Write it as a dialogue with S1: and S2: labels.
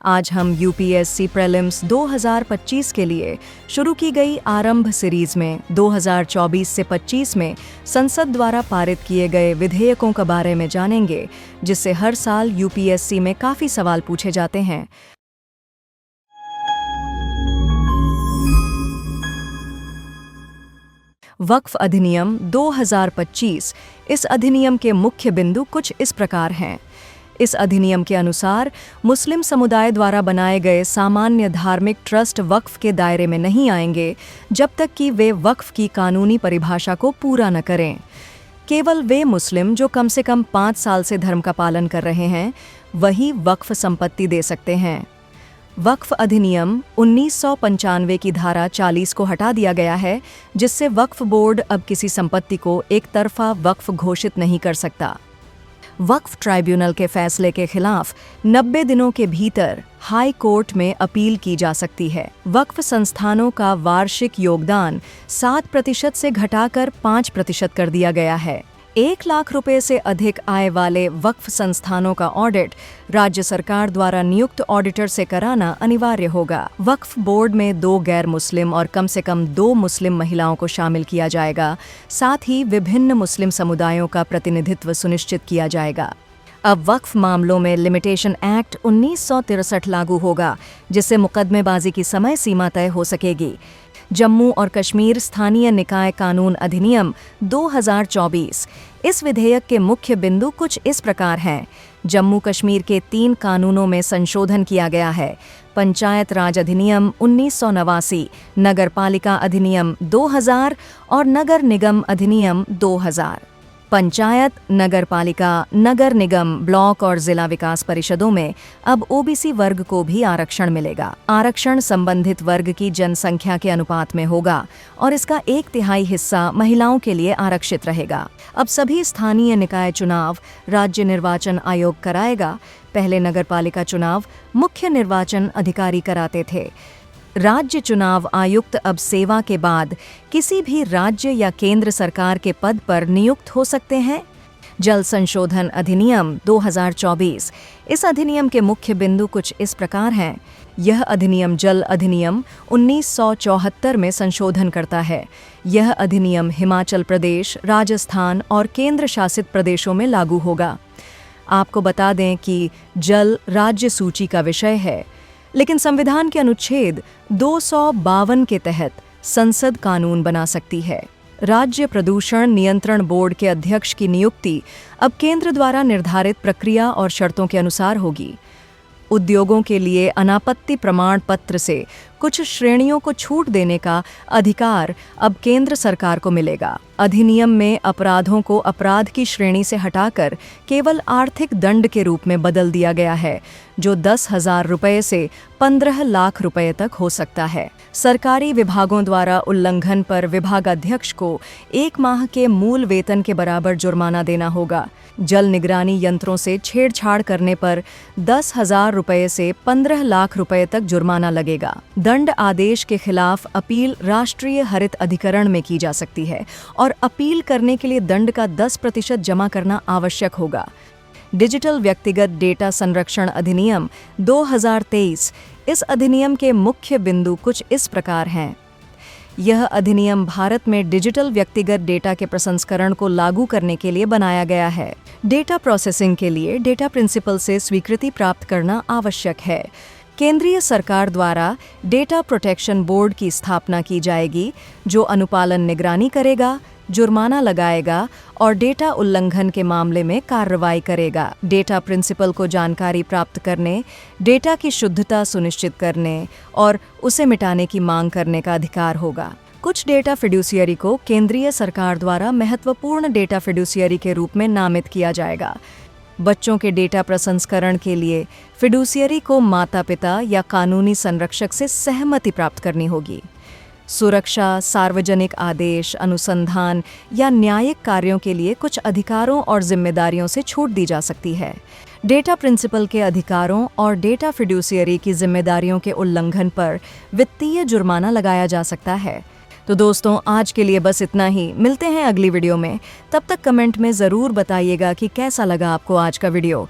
S1: आज हम UPSC prelims 2025 के लिए शुरू की गई आरंभ सीरीज में 2024 से 25 में संसद द्वारा पारित किए गए विधेयकों के बारे में जानेंगे, जिससे हर साल यूपीएससी में काफ़ी सवाल पूछे जाते हैं। वक्फ अधिनियम 2025। इस अधिनियम के मुख्य बिंदु कुछ इस प्रकार हैं। इस अधिनियम के अनुसार मुस्लिम समुदाय द्वारा बनाए गए सामान्य धार्मिक ट्रस्ट वक्फ के दायरे में नहीं आएंगे जब तक कि वे वक्फ की कानूनी परिभाषा को पूरा न करें। केवल वे मुस्लिम जो कम से कम 5 साल से धर्म का पालन कर रहे हैं वही वक्फ संपत्ति दे सकते हैं। वक्फ अधिनियम 1995 की धारा 40 को हटा दिया गया है, जिससे वक्फ बोर्ड अब किसी संपत्ति को एक तरफा वक्फ घोषित नहीं कर सकता। वक्फ ट्राइब्यूनल के फैसले के खिलाफ 90 दिनों के भीतर हाई कोर्ट में अपील की जा सकती है। वक्फ संस्थानों का वार्षिक योगदान 7% से घटाकर 5% कर दिया गया है। 1 लाख रुपए से अधिक आय वाले वक्फ संस्थानों का ऑडिट राज्य सरकार द्वारा नियुक्त ऑडिटर से कराना अनिवार्य होगा। वक्फ बोर्ड में 2 गैर मुस्लिम और कम से कम 2 मुस्लिम महिलाओं को शामिल किया जाएगा। साथ ही विभिन्न मुस्लिम समुदायों का प्रतिनिधित्व सुनिश्चित किया जाएगा। अब वक्फ मामलों में लिमिटेशन एक्ट 1963 लागू होगा, जिससे मुकदमेबाजी की समय सीमा तय हो सकेगी। जम्मू और कश्मीर स्थानीय निकाय कानून अधिनियम 2024। इस विधेयक के मुख्य बिंदु कुछ इस प्रकार हैं। जम्मू कश्मीर के 3 कानूनों में संशोधन किया गया है। पंचायत राज अधिनियम 1989, नगर पालिका अधिनियम 2000 और नगर निगम अधिनियम 2000। पंचायत, नगर पालिका, नगर निगम, ब्लॉक और जिला विकास परिषदों में अब ओबीसी वर्ग को भी आरक्षण मिलेगा। आरक्षण संबंधित वर्ग की जनसंख्या के अनुपात में होगा और इसका 1/3 हिस्सा महिलाओं के लिए आरक्षित रहेगा। अब सभी स्थानीय निकाय चुनाव राज्य निर्वाचन आयोग कराएगा। पहले नगर पालिका चुनाव मुख्य निर्वाचन अधिकारी कराते थे। राज्य चुनाव आयुक्त अब सेवा के बाद किसी भी राज्य या केंद्र सरकार के पद पर नियुक्त हो सकते हैं। जल संशोधन अधिनियम 2024। इस अधिनियम के मुख्य बिंदु कुछ इस प्रकार हैं। यह अधिनियम जल अधिनियम 1974 में संशोधन करता है। यह अधिनियम हिमाचल प्रदेश, राजस्थान और केंद्र शासित प्रदेशों में लागू होगा। आपको बता दें कि जल राज्य सूची का विषय है, लेकिन संविधान के अनुच्छेद 252 के तहत संसद कानून बना सकती है। राज्य प्रदूषण नियंत्रण बोर्ड के अध्यक्ष की नियुक्ति अब केंद्र द्वारा निर्धारित प्रक्रिया और शर्तों के अनुसार होगी। उद्योगों के लिए अनापत्ति प्रमाण पत्र से कुछ श्रेणियों को छूट देने का अधिकार अब केंद्र सरकार को मिलेगा। अधिनियम में अपराधों को अपराध की श्रेणी से हटाकर केवल आर्थिक दंड के रूप में बदल दिया गया है, जो 10,000 रुपये से 15 लाख रुपये तक हो सकता है। सरकारी विभागों द्वारा उल्लंघन पर विभागाध्यक्ष को 1 माह के मूल वेतन के बराबर जुर्माना देना होगा। जल निगरानी यंत्रों से छेड़छाड़ करने पर 10,000 रुपये से 15 लाख रुपये तक जुर्माना लगेगा। दंड आदेश के खिलाफ अपील राष्ट्रीय हरित अधिकरण में की जा सकती है और अपील करने के लिए दंड का 10% जमा करना आवश्यक होगा। डिजिटल व्यक्तिगत डेटा संरक्षण अधिनियम 2023। इस अधिनियम के मुख्य बिंदु कुछ इस प्रकार हैं। यह अधिनियम भारत में डिजिटल व्यक्तिगत डेटा के प्रसंस्करण को लागू करने के लिए बनाया गया है। डेटा प्रोसेसिंग के लिए डेटा प्रिंसिपल से स्वीकृति प्राप्त करना आवश्यक है। केंद्रीय सरकार द्वारा डेटा प्रोटेक्शन बोर्ड की स्थापना की जाएगी, जो अनुपालन निगरानी करेगा, जुर्माना लगाएगा और डेटा उल्लंघन के मामले में कार्रवाई करेगा। डेटा प्रिंसिपल को जानकारी प्राप्त करने, डेटा की शुद्धता सुनिश्चित करने और उसे मिटाने की मांग करने का अधिकार होगा। कुछ डेटा फिड्यूशियरी को केंद्रीय सरकार द्वारा महत्वपूर्ण डेटा फिड्यूशियरी के रूप में नामित किया जाएगा। बच्चों के डेटा प्रसंस्करण के लिए फिड्यूशियरी को माता-पिता या कानूनी संरक्षक से सहमति प्राप्त करनी होगी। सुरक्षा, सार्वजनिक आदेश, अनुसंधान या न्यायिक कार्यों के लिए कुछ अधिकारों और जिम्मेदारियों से छूट दी जा सकती है। डेटा प्रिंसिपल के अधिकारों और डेटा फिड्यूशियरी की जिम्मेदारियों के उल्लंघन पर वित्तीय जुर्माना लगाया जा सकता है। तो दोस्तों, आज के लिए बस इतना ही। मिलते हैं अगली वीडियो में। तब तक कमेंट में ज़रूर बताइएगा कि कैसा लगा आपको आज का वीडियो।